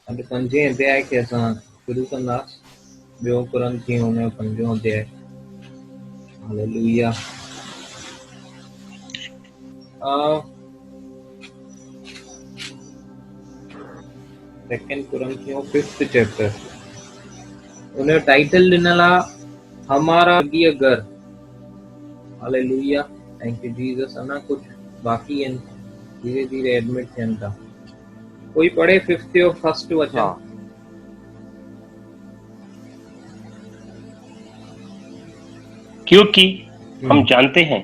अॼु 5 अध्याय खे असां शुरू कंदासीं। ॿियो कुरंथियों हुन जो 5 अध्याय। हालेलुया। सेकंड कुरंथियों 5th चैप्टर। उन जो टाइटल ॾिनल आहे हमारा स्वर्गीय घर। Hallelujah, thank you Jesus. अञा कुछ बाकी आहिनि, धीरे धीरे एडमिट थियनि था। कोई पढ़े 5th और 1st वचन। हाँ। क्योंकि हम जानते हैं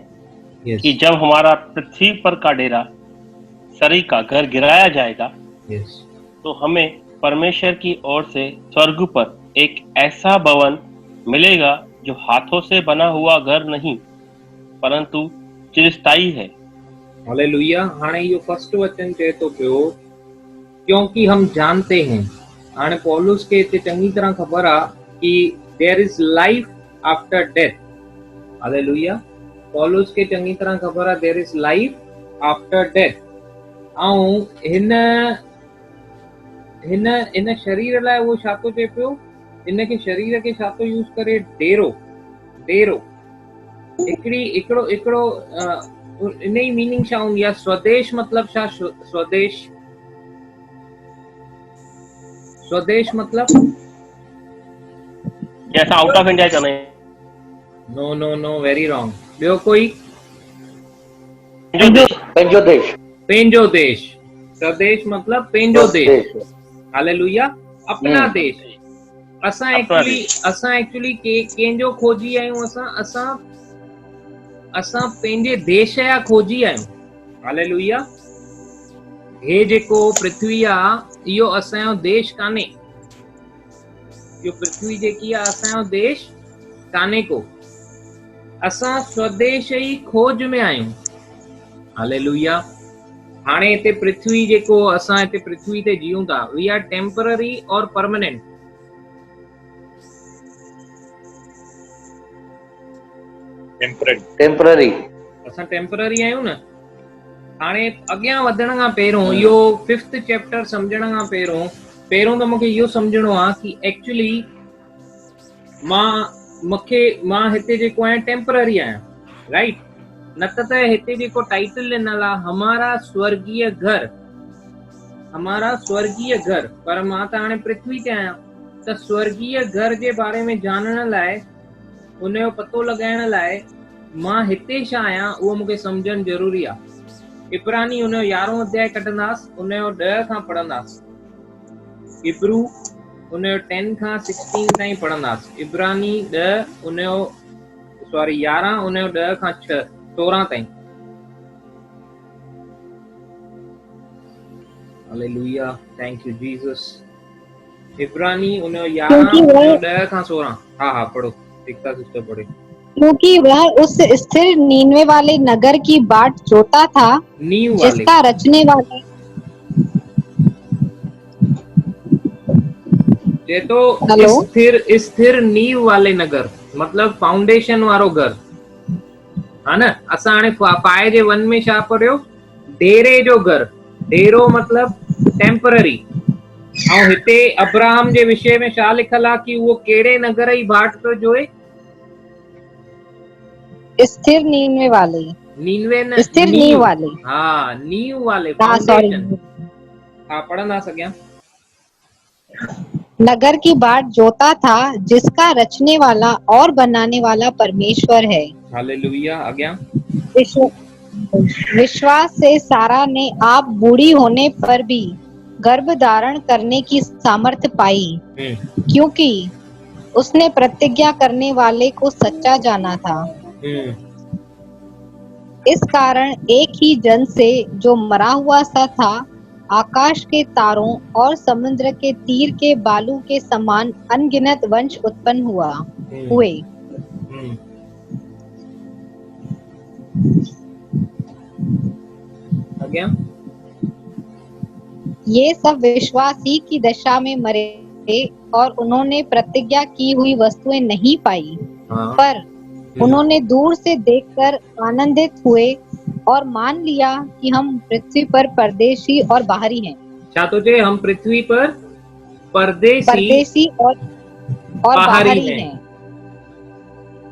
कि जब हमारा पृथ्वी पर का डेरा शरीर का घर गिराया जाएगा, तो हमें परमेश्वर की ओर से स्वर्ग पर एक ऐसा भवन मिलेगा जो हाथों से बना हुआ घर नहीं, परंतु चिरस्थायी है। हालेलुया। हाणे यो 1st वचन चए तो पियो क्योंकि हम जानते हैं। हाणे पौलुस के इते चंगी तरह खबर आ कि there is life after death. Hallelujah. पौलुस के चंगी तरह खबर आ there is life after death. ऐं हिन शरीर लाइ वो छा थो चए पियो, इन के शरीर के छा थो यूज़ करे, डेरो। हिकिड़ो इन जी मीनिंग छा हूंदी आहे? स्वदेश मतलब छा? स्वदेश मतलब जैसा आउट ऑफ इंडिया चले। No no no, very wrong. ॿियो कोई? पंहिंजो देश। पंहिंजो देश। स्वदेश मतलब पंहिंजो देश। हालेलुया, अपना देश। असां एक्चुअली कंहिंजो खोजी आहियूं? असां पंहिंजे देश जा खोजी आहियूं। हालेलुया। हे जेको पृथ्वी आहे इहो असांजो देश कान्हे। इहो पृथ्वी जेकी आहे असांजो देश कान्हे को। असां स्वदेश जी खोज में आहियूं। हालेलुया। हाणे हिते पृथ्वी जेको असां हिते पृथ्वी ते जियूं था, वी आर टेम्पररी और परमानेंट। टेम्पररी। असां टेम्पररी आहियूं न। हाणे अॻियां वधण खां पहिरियों इहो 5th चैप्टर सम्झण खां पहिरियों त मूंखे इहो सम्झणो आहे कि एक्चुअली मां हिते जेको आहियां टेम्पररी आहियां, राइट? न त हिते जेको टाइटल ॾिनल आहे हमारा स्वर्गीय घर, हमारा स्वर्गीय घर, पर मां त हाणे पृथ्वी ते आहियां। त स्वर्गीय घर जे बारे में जानण लाइ, उन जो पतो लगाइण लाइ मां हिते छा आहियां उहो मूंखे सम्झणु ज़रूरी आहे। इब्रानी उन जो 11 अध्याय कढंदासीं, उन जो 10 खां पढ़ंदासीं। इब्रू उन जो 10 खां 16 ताईं पढ़ंदासीं। इब्रानी 10 उन जो 11 उन जो 10 खां 14 ताईं। Hallelujah, thank you Jesus. इब्रानी उन जो 11 उन जो 10 खां 16। हाँ पढ़ो, एकता सिस्टर पढ़े। क्योंकि वह उस स्थिर नीनवे वाले नगर की बाट जोता था, जिसका रचने वाले स्थिर नींव वाले नगर मतलब फाउंडेशन वारो घर, हा न। असां हाणे पाए जे वन में छा पढ़ियो? डेरे जो घर। डेरो मतलब टेम्पररी। ऐं हिते अब्राहम जे विषय में छा लिखल आहे कि उहो कहिड़े नगर जी बाट पियो जोए? स्थिर नींव वाले। नींवे न, स्थिर नींव वाले। हाँ, नींव वाले, फाउंडेशन। हाँ, पढ़ना सकें। नगर की बाट जोता था, जिसका रचने वाला और बनाने वाला परमेश्वर है। हालेलुया। आज्ञा। विश्वास से सारा ने आप बूढ़ी होने पर भी गर्भ धारण करने की सामर्थ्य पाई, क्योंकि उसने प्रतिज्ञा करने वाले को सच्चा जाना था। इस कारण एक ही जन से जो मरा हुआ सा था, आकाश के तारों और समुद्र के तीर के बालू के समान अनगिनत वंश उत्पन्न हुए। ये सब विश्वासी की दशा में मरे और उन्होंने प्रतिज्ञा की हुई वस्तुएं नहीं पाई, पर उन्होंने दूर से देखकर आनंदित हुए और मान लिया कि हम पृथ्वी पर परदेशी और बाहरी हैं। क्या तुझे हम पृथ्वी पर परदेसी और बाहरी हैं।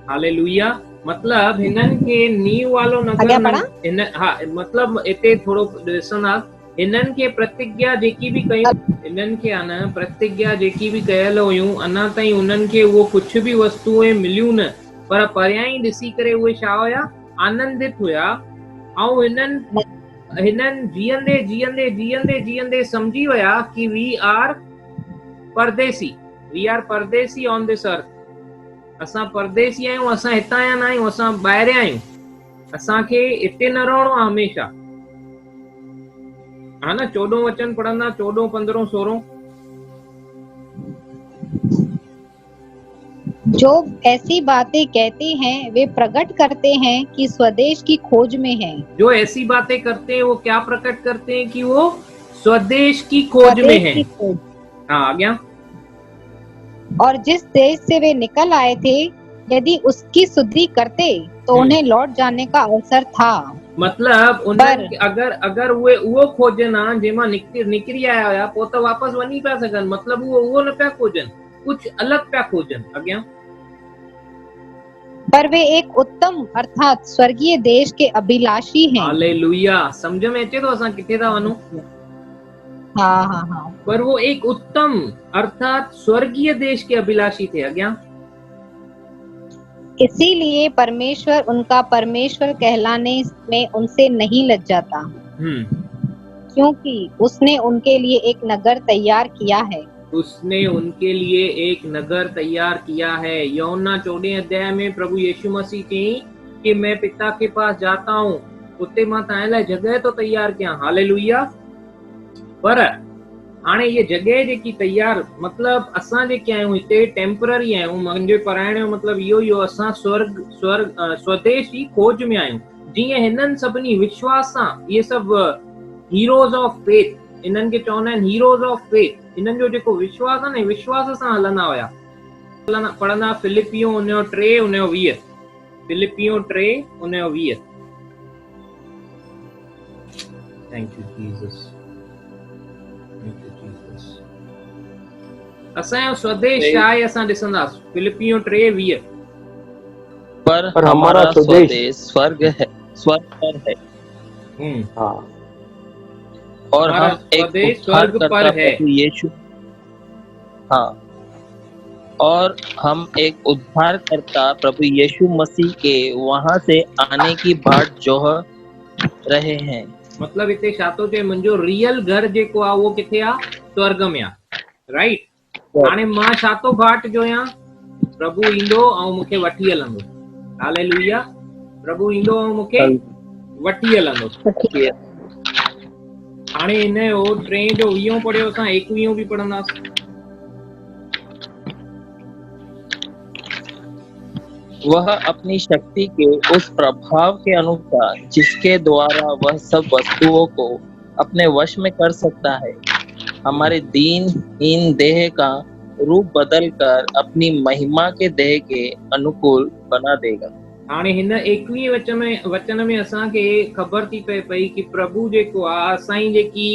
हालेलुया। मतलब हिनन के नीव वालो नगर हिन हाँ मतलब इते थोड़ो ॾिसंदा हिनन के प्रतिज्ञा जेकी भी कयूं हिनन के आना प्रतिज्ञा जेकी भी कयल हुयूं अञा ताईं उन्हनि खे उहो कुझु भी वस्तुएं मिलियूं न, पर परियां ई ॾिसी करे उहे छा हुया, आनंदित हुया। ऐं हिननि जीअंदे जीअंदे जीअंदे जीअंदे समझी विया कि वी आर परदेसी ऑन दिस अर्थ। असां परदेसी आहियूं, असां हितां जा न आहियूं, असां ॿाहिरियां आहियूं, असांखे हिते न रहणो आहे हमेशा। हा न 14 वचन पढ़ंदा 14, 15, 16। जो ऐसी बातें कहते हैं वे प्रकट करते हैं कि स्वदेश की खोज में हैं। जो ऐसी बातें करते हैं वो क्या प्रकट करते हैं कि वो स्वदेश की खोज में हैं। हाँ आ गया। और जिस देश से वे निकल आए थे यदि उसकी शुद्धि करते तो उन्हें लौट जाने का अवसर था। मतलब अगर वो खोजना जेमा निकरी आया हुया पो तो वापस वनी पिया सघन, मतलब वो न पिया खोजन, कुछ अलग पिया खोजन। अॻियां पर वे एक उत्तम अर्थात स्वर्गीय देश के अभिलाषी हैं। हालेलुया। समझ में अचे तो असां किथे था वञूं? हाँ। पर वो एक उत्तम अर्थात स्वर्गीय देश के अभिलाषी थे। अज्ञा इसीलिए परमेश्वर उनका परमेश्वर कहलाने में उनसे नहीं लज्जाता, क्योंकि उसने उनके लिए एक नगर तैयार किया है। उसने उनके लिए एक नगर तैयार किया है। यूहन्ना 14 अध्याय में प्रभु यीशु मसीह चई कि मैं पिता के पास जाता हूँ, उते मां तव्हां लाइ जगह तो तैयार कयां। हालेलुया। पर हाणे ये जगह जेकी तैयार मतलब असां जेके आहियूं हिते टेम्पररी आहियूं। मुंहिंजे पढ़ाइण जो मतलब इहो असां स्वदेश जी खोज में आहियूं। जीअं हिननि सभिनी विश्वास सां इहे सभु हीरोज ऑफ फेथ, इन्हनि खे चवंदा आहिनि हीरोज ऑफ फेथ। इन्हनि जो जेको विश्वास आहे न, विश्वास सां हलंदा हुया। पढ़ंदा फिलिपियो 3:20। फिलिपियो 3:20। Thank you Jesus. असांजो स्वदेश आहे, असां ॾिसंदासीं फिलिपियो 3:20। पर हमारा स्वदेश स्वर्ग पर है। हाँ। और हम एक स्वर्ग पर है। यीशु हाँ, और हम एक उद्धारकर्ता प्रभु यीशु मसीह के वहां से आने की बाट जोह रहे हैं। मतलब इते छा थो चए, मुंहिंजो रियल घर जेको आहे उहो किथे आहे? स्वर्ग में आहे। राइट। हाणे मां छा थो बाट जोयां? प्रभु ईंदो ऐं मूंखे वठी हलंदो। हालेलुया। प्रभु ईंदो ऐं मूंखे वठी हलंदो। हाणे हिन जो 3:20 पढ़ियो, असां 21 भी पढ़ंदासीं। वह अपनी शक्ति के उस प्रभाव के अनुसार जिसके द्वारा वह सब वस्तुओं को अपने वश में कर सकता है, हमारे दीनहीन देह का रूप बदल कर अपनी महिमा के देह के अनुकूल बना देगा। हाणे हिन 21 वचन में असांखे ख़बर थी पए पई कि प्रभु जेको आहे असांजी जेकी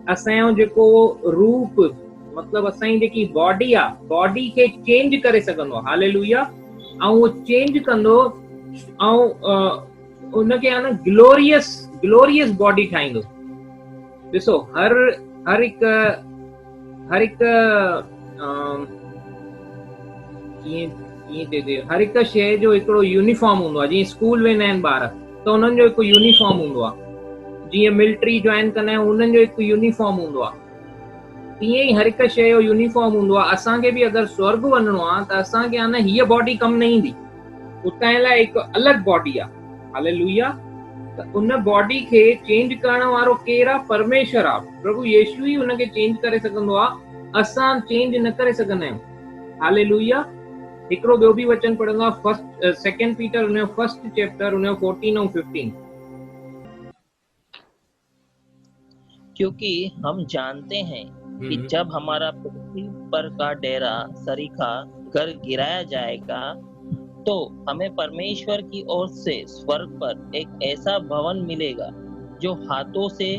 असांजो जेको रूप मतलब असांजी जेकी बॉडी आहे, बॉडी खे चेंज करे सघंदो आहे। हालेलुया। ऐं उहो चेंज कंदो ऐं उनखे आहे न ग्लोरियस बॉडी ठाहींदो। ॾिसो हर हिकु शइ जो हिकिड़ो यूनिफॉर्म हूंदो आहे। जीअं स्कूल वेंदा आहिनि ॿार त उन्हनि जो हिकु यूनिफॉर्म हूंदो आहे। जीअं मिलिट्री ज्वाइन कंदा आहियूं उन्हनि जो हिकु यूनिफॉर्म हूंदो आहे। तीअं ई हर हिकु शइ जो यूनिफॉर्म हूंदो आहे। असांखे बि अगरि स्वर्ग वञिणो आहे त असांखे आहे न हीअ बॉडी कमु न ईंदी, उतां लाइ हिकु अलॻि बॉडी आहे। हालेलुया। त उन बॉडी खे चेंज करण वारो केरु आहे? परमेश्वर आहे। प्रभु यीशु ई उनखे चेंज करे सघंदो आहे, असां चेंज न करे सघंदा आहियूं। हालेलुया। हिकिड़ो ॿियो बि वचन पढ़ंदो आहे 2 पीटर उन जो 1 चैप्टर उन जो 14 ऐं 15। क्योंकि हम जानते हैं कि जब हमारा पृथ्वी पर का डेरा सरीखा घर गिराया जाएगा तो हमें परमेश्वर की ओर से स्वर्ग पर एक ऐसा भवन मिलेगा जो हाथों से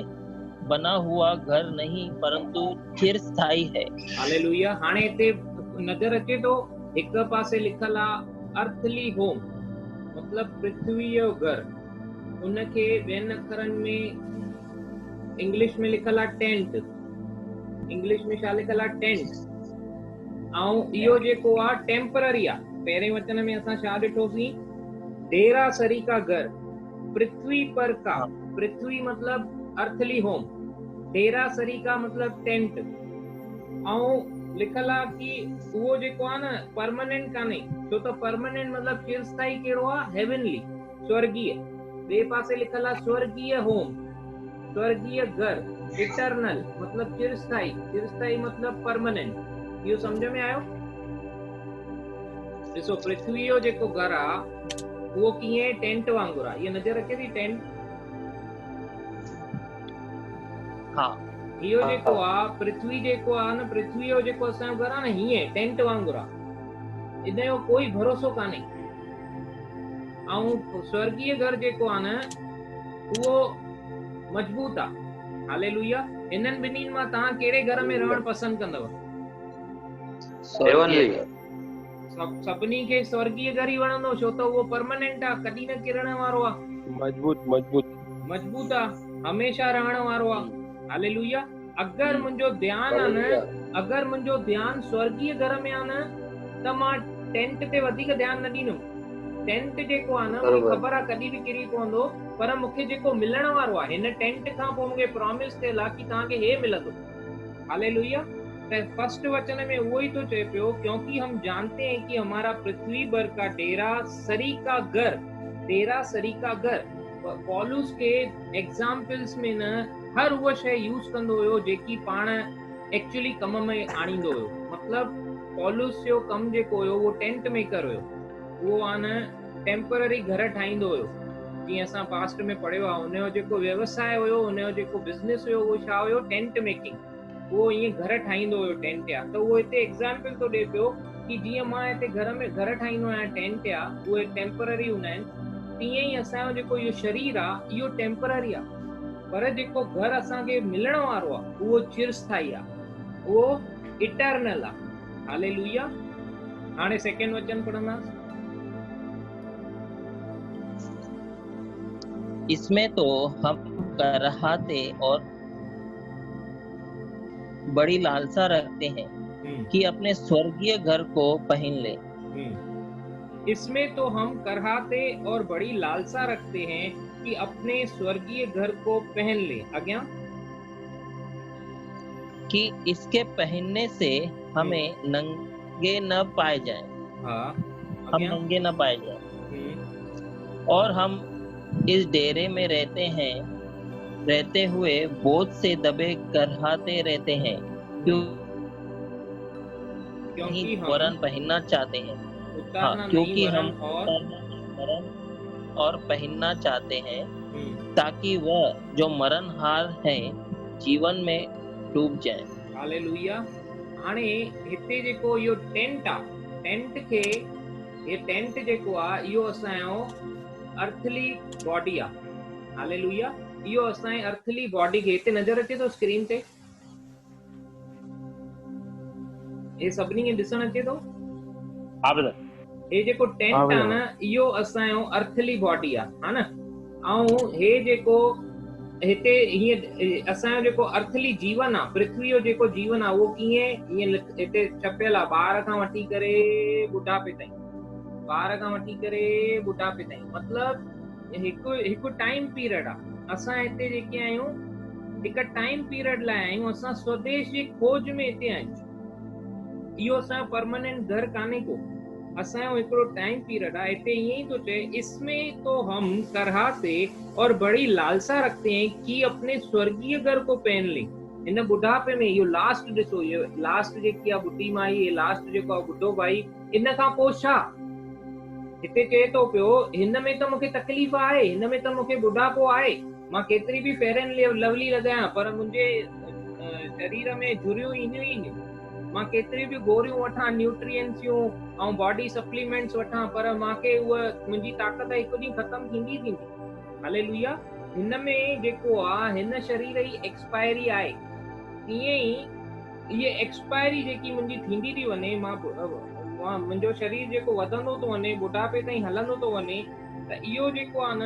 बना हुआ घर नहीं परंतु चिरस्थायी है। हालेलुया। हाणे हिते नज़र अचे तो हिक पासे लिखल आ अर्थली होम, मतलब पृथ्वी जो घर, उनखे ॿियनि अखरनि में इंग्लिश में लिखल आ टेंट। इंग्लिश में छा लिखल आ? टेंट। ऐं इहो जेको आ टेम्पररी आ। पहिरें वचन में असां छा ॾिठोसीं? डेरा सरी का घर, पृथ्वी पर का। पृथ्वी मतलब अर्थली होम, डेरा सरी का मतलब टेंट। ऐं लिखल आ कि उहो जेको आ न परमानेंट कान्हे, छो त परमानेंट मतलब चिरस्थायी कहिड़ो आ? हेवनली, स्वर्गीय। ॿिए पासे लिखल आ स्वर्गीय होम, स्वर्गीय घर, इटरनल मतलब चिरस्थायी, चिरस्थायी मतलब परमानेंट। इहो समझ में आयो? ॾिसो पृथ्वी जो जेको घर आ उहो कीअं टेंट वांगुरु आहे। इहा नज़र अचे थी टेंट? हा। इहो जेको आहे पृथ्वी जेको आहे न, पृथ्वी जो जेको असांजो घर आहे न, हीअं टेंट वांगुरु आहे। इन जो कोई भरोसो कान्हे। ऐं स्वर्गीय घर जेको आहे न उहो मजबूत आहे। हालेलुया। इन्हनि ॿिन्हिनि मां तव्हां कहिड़े घर में रहणु पसंदि कंदव? सभिनी खे स्वर्गीय घर ई वणंदो, छो त उहो परमानेंट आहे, कॾहिं न किरण वारो आहे, मजबूत आहे, हमेशा रहण वारो आहे। हालेलुया। अगर मुंहिंजो ध्यानु आहे न, अगर मुंहिंजो ध्यानु स्वर्गीय घर में आहे न, त मां टेंट ते वधीक ध्यानु न ॾींदुमि। टेंट जेको आहे न, मूंखे ख़बर आहे कॾहिं बि किरी पवंदो, पर मूंखे जेको मिलण वारो आहे हिन टेंट खां पोइ मूंखे प्रॉमिस थियल आहे कि तव्हांखे हे मिलंदो। हालेलुया। फर्स्ट वचन में वो ही तो चए पियो, क्योंकि हम जानते हैं कि हमारा पृथ्वी पर का डेरा सरी का घर, डेरा सरी का घर। पॉलुस के एग्जाम्पल्स में न हर उहा शइ यूज़ कंदो हुयो जेकी पाण एक्चुअली कम में आणींदो हुयो। मतलब पॉलुस जो कम जेको हुयो उहो टेंट मेकर हुयो, उहो आहे न टेम्पररी घर ठाहींदो हुयो। जीअं असां पास्ट में पढ़ियो आहे, हुनजो जेको व्यवसाय हुयो, हुनजो जेको बिज़नेस हुयो, उहो छा हुयो? Tent making. वो ईअं घर ठाहींदो हुयो टेंट जा। त उहो हिते एग्जाम्पल थो ॾिए पियो कि जीअं मां हिते घर में घर ठाहींदो आहियां टेंट जा, उहे टेम्पररी हूंदा आहिनि, तीअं ई असांजो जेको इहो शरीर आहे इहो टेम्पररी आहे, पर जेको घर असांखे मिलण वारो आहे उहो चिरस्थायी आहे, उहो इटर्नल आहे। हालेलुया। हाणे सेकेंड वचन पढ़ंदासीं। इसमें तो हम कराहते और बड़ी लालसा रखते हैं कि अपने स्वर्गीय घर को पहन ले। इसमें तो हम कराहते और बड़ी लालसा रखते हैं कि अपने स्वर्गीय घर को पहन ले। आज्ञा कि इसके पहनने से हमें नंगे न पाए जाएं। हाँ, हम नंगे न पाए जाएं। और हम इस डेरे में रहते हुए बोझ से दबे कराहते रहते हैं, क्योंकि वरन पहनना चाहते हैं। हाँ, क्योंकि हम और पहनना चाहते हैं, ताकि वह जो मरणहार है जीवन में डूब जाए। हालेलुया। हाणे हिते जेको इहो टेंट आ, टेंट खे, ये टेंट जेको आ इहो असांजो अर्थली बॉडी आ। हालेलुया। इहो असांजी अर्थली बॉडी खे, हिते नज़र अचे थो स्क्रीन ते, ये सभिनी खे ॾिसण अचे थो? हे जेको टेंट आहे न, इहो असांजो अर्थली बॉडी आहे, हा न। ऐं हे जेको हिते हीअं असांजो जेको अर्थली जीवन आहे, पृथ्वी जो जेको जीवन आहे, उहो कीअं हीअं हिते छपियल आहे, ॿार खां वठी करे बुढ़ापे ताईं, ॿार खां वठी करे बुढ़ापे ताईं। मतलब हिकु टाइम पीरियड आहे। असां हिते जेके आहियूं हिकु टाइम पीरियड लाइ आहियूं, असां स्वदेश जी खोज में हिते आहियूं। इहो असांजो परमानेंट घर कान्हे को, असांजो हिकिड़ो टाइम पीरियड आहे। हिते ईअं ई थो चए, इसमें तो हम कराहते और बड़ी लालसा रखते हैं कि अपने स्वर्गीय घर को पहन ले। हिन बुढ़ापे में, इहो लास्ट ॾिसो, इहो लास्ट जेकी आहे बुढ़ी माई, इहे लास्ट जेको आहे बुढ़ो भाई, इन खां पोइ छा? हिते चए थो पियो, हिन में त मूंखे तकलीफ़ आहे, हिन में त मूंखे बुढ़ापो आहे, मां केतिरी बि फेयर एंड लवली लॻायां पर मुंहिंजे शरीर में झुरियूं ईंदियूं ई, मां केतिरी बि गोरियूं वठां, न्यूट्रिएंट्सियूं ऐं बॉडी सप्लीमेंट्स वठां, पर मूंखे उहा मुंहिंजी ताक़त हिकु ॾींहुं ख़तमु थींदी। हालेलुया। हिन में जेको आहे हिन शरीर जी एक्सपायरी आहे, ईअं ई ये एक्सपायरी जेकी मुंहिंजी थींदी थी वञे, मां मुंहिंजो शरीर जेको वधंदो थो वञे, बुढ़ापे ताईं हलंदो थो वञे, त इहो जेको आहे न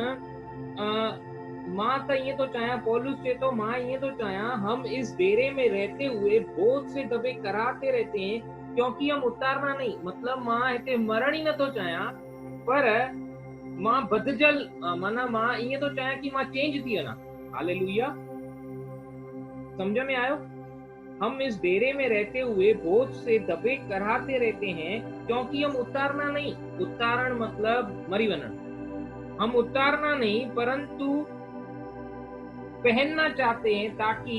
मां त ईअं थो चाहियां, पौलुस चए थो मां ईअं थो चाहियां, हम इस डेरे में रहते हुए बोझ से दबे कराते रहते हैं क्योंकि हम उतारना नहीं, मतलब मां हिते मरण ई नथो चाहियां, पर मां बदजल, माना मां ईअं थो चाहियां कि मां चेंज थी वञा। हालेलुया, समझ में आयो? हम इस डेरे में रहते हुए बोझ से दबे कराते रहते हैं क्योंकि हम उतारना नहीं, उतारण मतलब मरी वञण, हम उतारना नहीं परंतु पहनना चाहते हैं, ताकि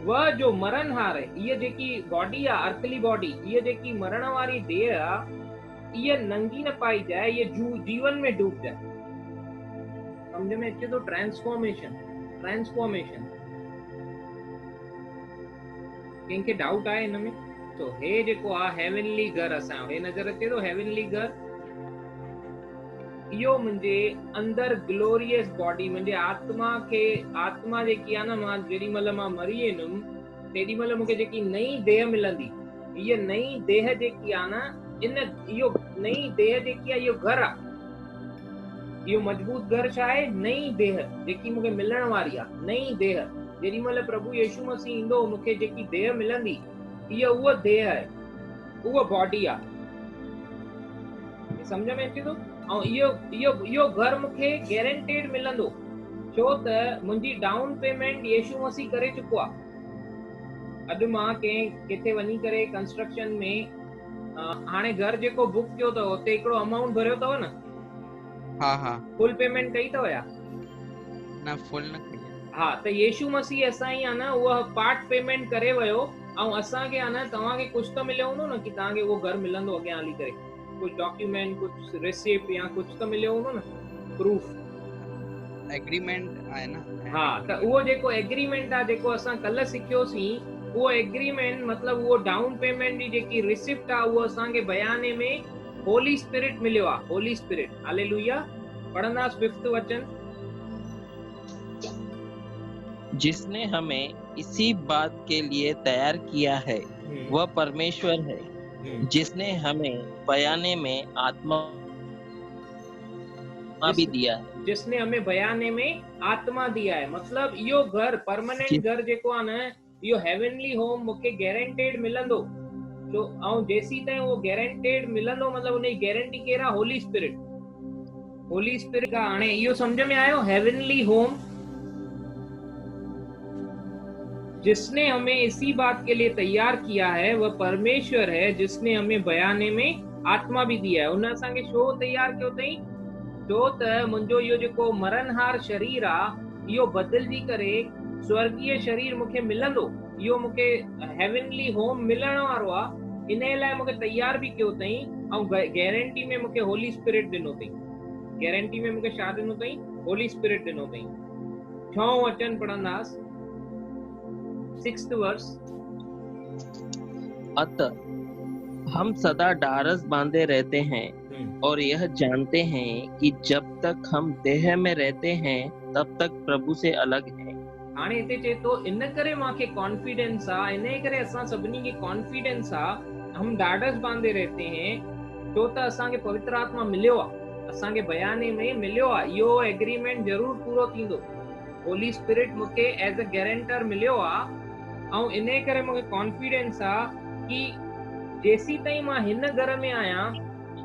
वह जो मरणहार है, ये जेकी बॉडी आ, अर्थली बॉडी, ये जेकी मरण वारी देह आ, ये नंगी न पाई जाए, ये जीवन में डूब जाए। समझ में अचे तो? Transformation, transformation. कंहिंखे डाउट आहे हिन में? तो हे जेको आ हेवनली घर, असां हे नज़र अचे तो हेवनली घर, इहो मुंहिंजे अंदर ग्लोरियस बॉडी, मुंहिंजे आत्मा खे, आत्मा जेकी आहे न, मां जेॾी महिल मां मरी वेंदुमि तेॾी महिल मूंखे जेकी नई देह मिलंदी, हीअ नई देह जेकी आहे न, इन इहो नई देह जेकी आहे इहो घर आहे, इहो मजबूत घर छा आहे? नई देह जेकी मूंखे मिलण वारी आहे, नई देह। जेॾी महिल प्रभु यीशु मसीह ईंदो, मूंखे जेकी देह मिलंदी, इहा उहा देह आहे, उहा बॉडी आहे। समझ में अचे थो? ऐं इहो घर मूंखे गारंटेड मिलंदो, छो त मुंहिंजी डाउन पेमेंट यीशु मसीह करे चुको आहे। अॼु मां किथे वञी करे कंस्ट्रक्शन में हाणे घर जेको बुक कयो अथव उते हिकिड़ो अमाउंट भरियो अथव न? हा फुल पेमेंट कई अथव या न? फुल न कई। हा, त यीशु मसीह असां ई आहे न उहा पार्ट पेमेंट करे वियो, ऐं असांखे आहे न, तव्हांखे कुझु त मिलियो हूंदो न कि तव्हांखे उहो घर मिलंदो अॻियां हली करे, कुछ डॉक्यूमेंट, कुछ रिसिप्ट या कुछ तो मिले हो ना, प्रूफ, एग्रीमेंट आहे न? हाँ, त उहो जेको एग्रीमेंट आहे, जेको असां कल्ह सिखियोसीं, उहो एग्रीमेंट मतलब उहो डाउन पेमेंट जी जेकी रिसिप्ट आहे, उहो असांखे बयाने में होली स्पिरिट मिलियो आहे, होली स्पिरिट। हालेलुया। पढ़ंदास 5th वचन। जिसने हमें इसी बात के लिए तैयार किया है वह परमेश्वर है, जिसने हमें बयाने में आत्मा भी दिया है, जिसने हमें बयाने में आत्मा दिया है। मतलब इहो घर परमानेंट घर जेको आहे न, इहो हेवनली होम मूंखे गारंटेड मिलंदो, तो ऐं जेसी ताईं उहो गारंटेड मिलंदो, मतलब उनजी गारंटी केरु आहे? होली स्पिरिट। होली स्पिरिट का हाणे इहो समझ में आयो? हेवनली होम, जिसने हमें इसी बात के लिए तैयार किया है वह परमेश्वर है, जिसने हमें बयाने में आत्मा भी दिया है। उन असांखे छो तैयार कयो अथई? छो त मुंहिंजो इहो जेको मरणहार शरीर आहे, इहो बदिलजी करे स्वर्गीय शरीर मूंखे मिलंदो, इहो मूंखे हेवनली होम मिलण वारो आहे। इन लाइ मूंखे तैयार बि कयो अथई, ऐं गारंटी में मूंखे होली स्पिरिट ॾिनो अथई। गारंटी में मूंखे छा ॾिनो अथई? होली स्पिरिट ॾिनो अथई। 6 वचन पढ़ंदास, 6th वर्स। अतः हम सदा ढारस बांधे रहते हैं और यह जानते हैं कि जब तक हम देह में रहते हैं तब तक प्रभु से अलग हैं। हाणे हिते चए थो, इन करे मांखे कॉन्फिडेंस आहे, इन करे असां सभिनी खे कॉन्फिडेंस आहे, हम ढाढस बांधे रहते हैं, छो त असांखे पवित्र आत्मा मिलियो आहे, असांखे बयाने में मिलियो आहे, इहो एग्रीमेंट ज़रूर पूरो थींदो। होली स्पिरिट मूंखे एज अ गारंटर मिलियो आहे, ऐं इन करे मूंखे कॉन्फिडेंस आहे कि जेसी ताईं मां हिन घर में आहियां,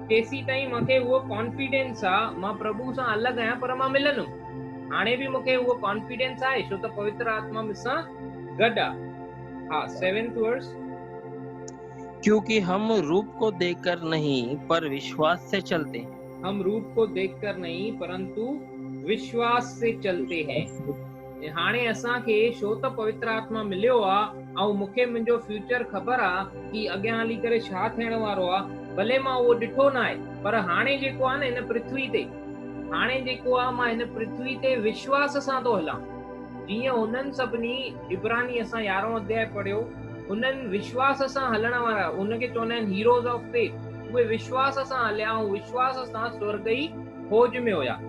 तेसी ताईं मूंखे उहो कॉन्फिडेंस आहे, मां प्रभु सां अलॻि आहियां पर मां मिलंदुमि। हाणे भी मूंखे उहो कॉन्फिडेंस आहे, छो त पवित्र आत्मा मूंसां गॾु आहे। हाँ, 7th वर्स। क्योंकि हम रूप को देखकर नहीं पर विश्वास से चलते हैं। हम रूप को देखकर नहीं परंतु विश्वास से चलते हैं। हाणे असांखे छो त पवित्र आत्मा मिलियो आहे, ऐं मूंखे मुंहिंजो फ्यूचर ख़बर आहे कि अॻियां हली करे छा थियण वारो आहे। भले मां उहो ॾिठो न आहे, पर हाणे जेको आहे न हिन पृथ्वी ते, हाणे जेको आहे मां हिन पृथ्वी ते विश्वास सां थो हलां। जीअं हुननि सभिनी इब्रानी असां 11 अध्याय पढ़ियो, हुननि विश्वास सां हलण वारा, उनखे चवंदा आहिनि हीरोज ऑफ फेथ। उहे विश्वास सां हलिया ऐं विश्वास सां स्वर्ग जी खोज में हुया।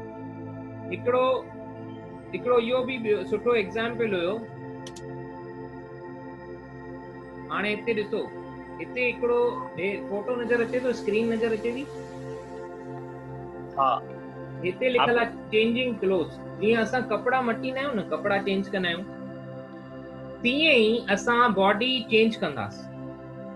हिकिड़ो इहो बि सुठो एग्जाम्पल हुयो। हाणे हिते ॾिसो, हिते हिकिड़ो फोटो नज़र अचे थो, स्क्रीन नज़र अचे थी? हा। हिते लिखियल आहे चेंजिंग क्लोथ्स। जीअं असां कपिड़ा मटींदा आहियूं न, कपिड़ा चेंज कंदा आहियूं, तीअं ई असां बॉडी चेंज कंदासीं।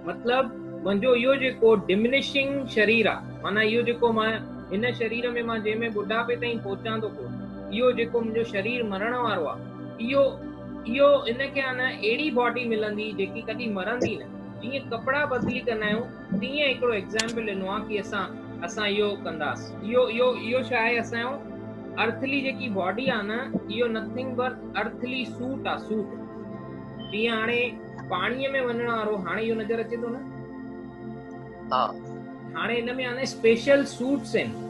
मतिलबु मुंहिंजो इहो जेको डिमिनिशिंग शरीर आहे, माना इहो जेको मां हिन शरीर में मां जंहिंमें बुढ़ापे ताईं पहुचां थो पियो, इहो जेको मुंहिंजो शरीर मरण वारो आहे, इहो इनखे आहे न अहिड़ी बॉडी मिलंदी जेकी कॾहिं मरंदी न। जीअं कपिड़ा बदिली कंदा आहियूं, तीअं हिकिड़ो एग्जाम्पल ॾिनो आहे कि असां इहो कंदासीं। इहो छा आहे, असांजो अर्थली जेकी बॉडी आहे न, इहो नथिंग बट अर्थली सूट आहे, सूट। जीअं हाणे पाणीअ में वञण वारो, हाणे इहो नज़र अचे थो न? हा। हाणे हिन में आहे स्पेशल सूट्स आहिनि।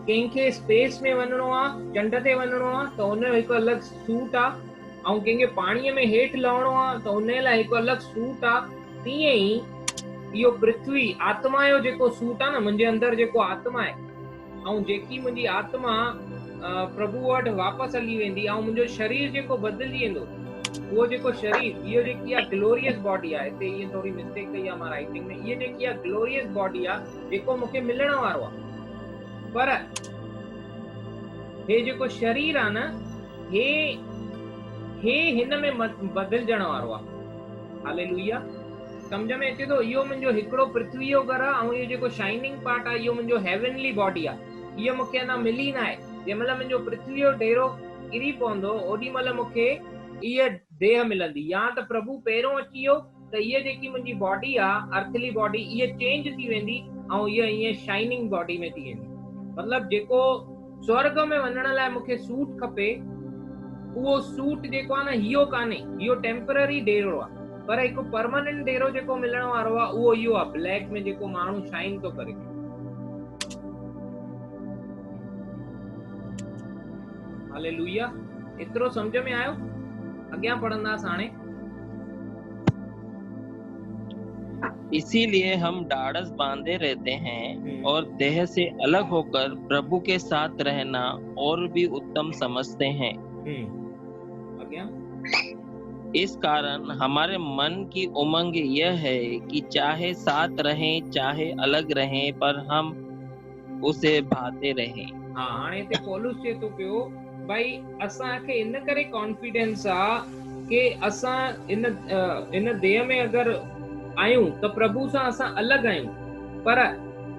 कंहिंखे स्पेस में वञिणो आहे, चंड ते वञिणो आहे, त हुन जो हिकु अलॻि सूट आहे, ऐं कंहिंखे पाणीअ में हेठि लहणो आहे त हुन लाइ हिकु अलॻि सूट आहे। तीअं ई इहो पृथ्वी आत्मा जो जेको सूट आहे न, मुंहिंजे अंदरि जेको आत्मा आहे, ऐं जेकी मुंहिंजी आत्मा प्रभु वटि वापसि हली वेंदी, ऐं मुंहिंजो शरीर जेको बदिलजी वेंदो, उहो जेको शरीर, इहो जेकी आहे ग्लोरियस बॉडी आहे। हिते इहे थोरी मिस्टेक कई आहे मां राइटिंग में। इहा जेकी आहे ग्लोरियस बॉडी आहे, जेको मूंखे मिलण वारो आहे। पर हे जेको शरीर आहे न, हे हिन में बदिलजण वारो आहे। हालेलुया। सम्झ में अचे थो? इहो मुंहिंजो हिकिड़ो पृथ्वी जो घर आहे, ऐं इहो जेको शाइनिंग पार्ट आहे, इहो मुंहिंजो हेवनली बॉडी आहे। इहो मूंखे अञा मिली न आहे। जंहिं महिल मुंहिंजो पृथ्वी जो डेरो किरी पवंदो, ओॾी महिल मूंखे इहा देह मिलंदी। या त प्रभु पहिरियों अची वियो त इहा जेकी मुंहिंजी बॉडी आहे, अर्थली बॉडी, इहा चेंज थी वेंदी, ऐं इहा ईअं शाइनिंग बॉडी में थी वेंदी। मतिलबु जेको स्वर्ग में वञण लाइ मूंखे सूट खपे, उहो सूट जेको आहे न, इहो कान्हे, इहो टेम्पररी डेरो आहे। पर हिकु परमानेंट डेरो जेको मिलण वारो आहे, उहो इहो आहे, ब्लैक में जेको माण्हू शाइन थो करे। हालेलुया। एतिरो सम्झ में आयो? अॻियां पढ़ंदासीं हाणे। इसीलिए हम ढाढ़स बांधे रहते हैं और देह से अलग होकर प्रभु के साथ रहना और भी उत्तम समझते हैं। इस कारण हमारे मन की उमंग यह है कि चाहे साथ रहें चाहे अलग रहें, पर हम उसे भाते रहें। हाँ, हाणे ते पौलुस चए थो पियो, भाई असांखे इन करे कॉन्फिडेंस आहे कि असां इन देह में अगरि आहियूं त प्रभु सां असां अलॻि आहियूं। पर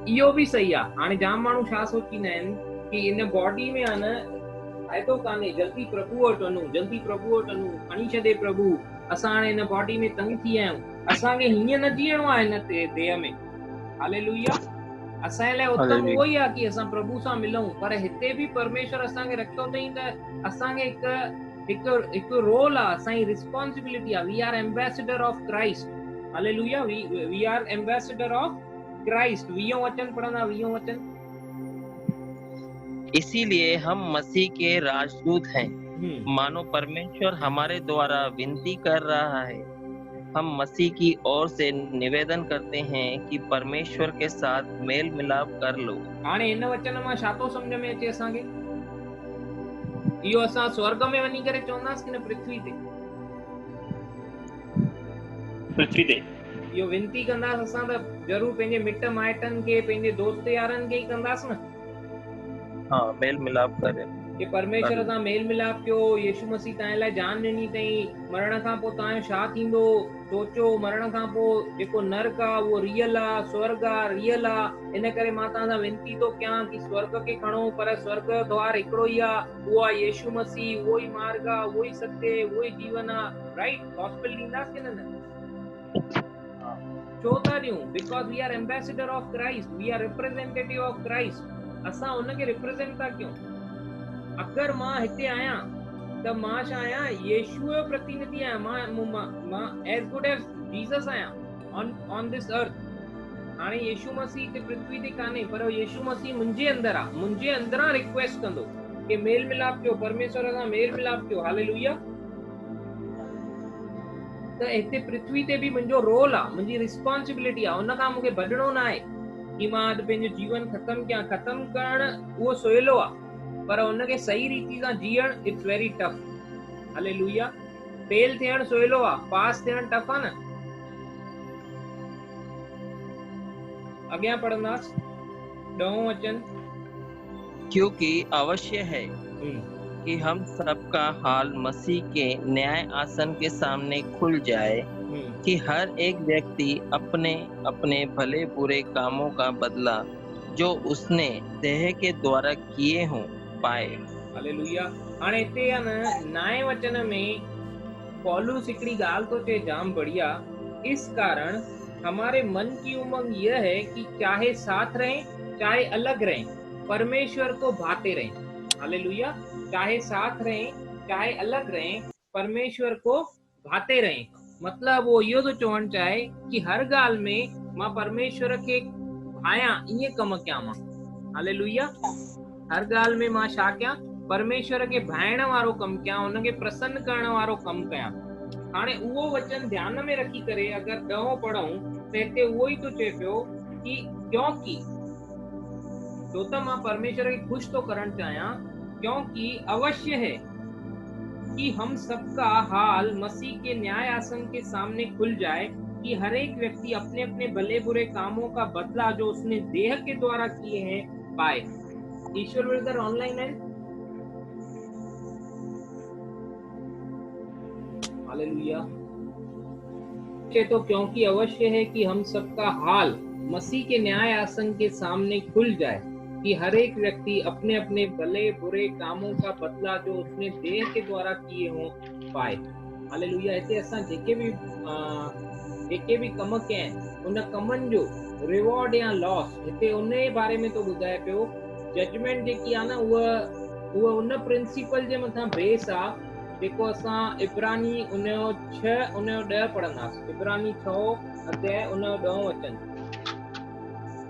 इहो बि सही आहे। हाणे जाम माण्हू छा सोचींदा आहिनि कि इन बॉडी में आहे न फ़ाइदो कान्हे, जल्दी प्रभु वटि वञूं, जल्दी प्रभु वटि वञूं, खणी छॾे प्रभु, असां हाणे हिन बॉडी में तंग थी विया आहियूं, असांखे हीअं न जीअणो आहे हिन देह में। हालेलुया। असांजे लाइ उत्तम उहो ई आहे कि असां प्रभु सां मिलूं। पर हिते बि परमेश्वर असांखे रखियो अथई त असांखे हिकु रोल आहे, असांजी रिस्पॉन्सिबिलिटी आहे। We are ambassador of Christ. Hallelujah. We are ambassador of Christ. 20 वचन पढ़ना, 20 वचन। इसीलिए हम मसीह के राजदूत हैं, मानो परमेश्वर हमारे द्वारा विनती कर रहा है। हम मसीह की ओर से निवेदन करते हैं कि परमेश्वर के साथ मेल मिलाप कर लो। हाणे इन वचन मां छा थो सम्झ में अचे असांखे? इहो असां स्वर्ग में वञी करे चवंदासीं कि न पृथ्वी ते? पृथ्वी ते इहो विनती कंदासीं असां त ज़रूर पंहिंजे मिट माइटनि खे, पंहिंजे दोस्त यारनि खे ई कंदासीं न। हाँ, मेल मिलाप करें कि परमेश्वर सां मेल मिलाप कयो। यीशु मसीह तव्हां लाइ जान ॾिनी अथई, मरण खां पोइ तव्हांजो छा थींदो सोचो। मरण खां पोइ जेको नर्क आहे उहो रियल आहे, स्वर्ग आहे रियल आहे। इन करे मां तव्हां सां विनती थो कयां कि स्वर्ग खे खणो। पर स्वर्ग जो द्वार हिकिड़ो ई आहे, उहो आहे यीशु मसीह। उहो ई मार्ग आहे, उहो ई सत्य, उहो ई जीवन आहे। राइट? गॉस्पेल ॾींदासीं कि न? छो था ॾियूं? Because we are ambassador of Christ, we are representative of Christ. असां उनखे रिप्रेजेंट था कयूं। अगरि मां हिते आहियां त मां छा आहियां? यीशु जो प्रतिनिधि आहियां। मां एज गुड एज जीसस आहियां ऑन दिस अर्थ। हाणे यीशु मसीह हिते पृथ्वी ते कान्हे, पर यीशु मसीह मुंहिंजे अंदरि आहे। मुंहिंजे अंदरां रिक्वेस्ट कंदो कि मेल मिलाप कयो, परमेश्वर सां मेल मिलाप कयो। हालेलुया। त हिते पृथ्वी ते बि मुंहिंजो रोल आहे, मुंहिंजी रिस्पॉन्सिबिलिटी आहे। उन खां मूंखे भॼणो न आहे कि मां अॼु पंहिंजो जीवन ख़तमु कयां। ख़तमु करणु उहो सवलो आहे, पर उनखे सही रीति सां जीअण it's very tough. Hallelujah. Fail थियण सवलो आ, पास थियण टफ आ न। अॻियां पढ़ंदास 10 वचन। क्योंकि अवश्य है कि हम सबका हाल मसीह के न्याय आसन के सामने खुल जाए कि हर एक व्यक्ति अपने अपने भले बुरे कामों का बदला जो उसने देह के द्वारा किए हों पाए। हालेलुया। हाणे हिते आहे न 9 वचन में पौलुस हिकिड़ी ॻाल्हि तो चए जाम बढ़िया। इस कारण हमारे मन की उमंग यह है कि चाहे साथ रहें चाहे अलग रहें, परमेश्वर को भाते रहें। हालेलुया। चाहे साथ रहें चाहे अलग रहें, परमेश्वर को भाते रहें। मतलब वो इहो तो चवणु चाहे कि हर ॻाल्हि में मां परमेश्वर खे भायां, ईअं कम कयां मां। हालेलुया। हर ॻाल्हि में मां छा कयां? परमेश्वर खे भाइण वारो कम कयां, उनखे प्रसन्न करण वारो कम कयां। हाणे उहो वचन ध्यान में रखी करे अगर 10 पढ़ूं त हिते उहो ई तो चए पियो कि क्योंकि, छो त मां परमेश्वर खे खुश तो करण चाहियां, क्योंकि अवश्य है कि हम सबका हाल मसीह के न्याय आसन के सामने खुल जाए कि हर एक व्यक्ति अपने अपने भले बुरे कामों का बदला जो उसने देह के द्वारा किए हैं पाए। ईश्वर ब्रदर ऑनलाइन है? हालेलुया। तो क्योंकि अवश्य है कि हम सबका हाल मसीह के न्याय आसन के सामने खुल जाए कि हर एक व्यक्ति अपने अपने भले बुरे कामों का बदला जो उसने देह के द्वारा किए हों पाए। हालेलुया। हिते असां जेके भी कम कया आहिनि उन कमनि जो रिवॉर्ड या लॉस हिते उन बारे में तो ॿुधाए पियो। जजमेंट जेकी आहे न उहा उन प्रिंसिपल जे मथां बेस आहे जेको असां इब्रानी उनजो 6 उनजो 10 पढ़ंदासीं। इब्रानी 6 अध्याय उनजो 10 वचन।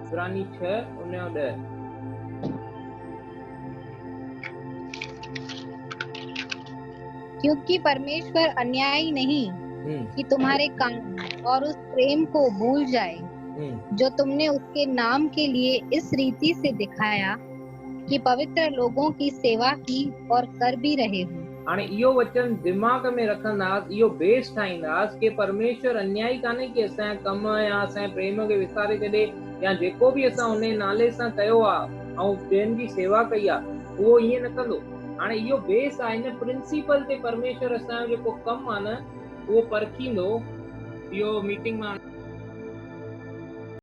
इब्रानी 6 उनजो 10। क्योंकि परमेश्वर अन्यायी नहीं कि तुम्हारे काम और उस प्रेम को भूल जाए जो तुमने उसके नाम के लिए इस रीति से दिखाया कि पवित्र लोगों की सेवा की और कर भी रहे हो। हाणे इहो वचन दिमाग में रखंदासीं, इहो बेस ठाहींदासीं कि परमेश्वर अन्यायी कान्हे कि असांजा कम या असांजे प्रेम खे विसारे छॾे या जेको बि असां उन नाले सां कयो आहे ऐं ॿियनि जी सेवा कई आहे उहो ईअं न कंदो। हाणे इहो बेस आहे, हिन प्रिंसिपल ते परमेश्वर असांजो जेको कमु आहे न उहो परखींदो। इहो मीटिंग मां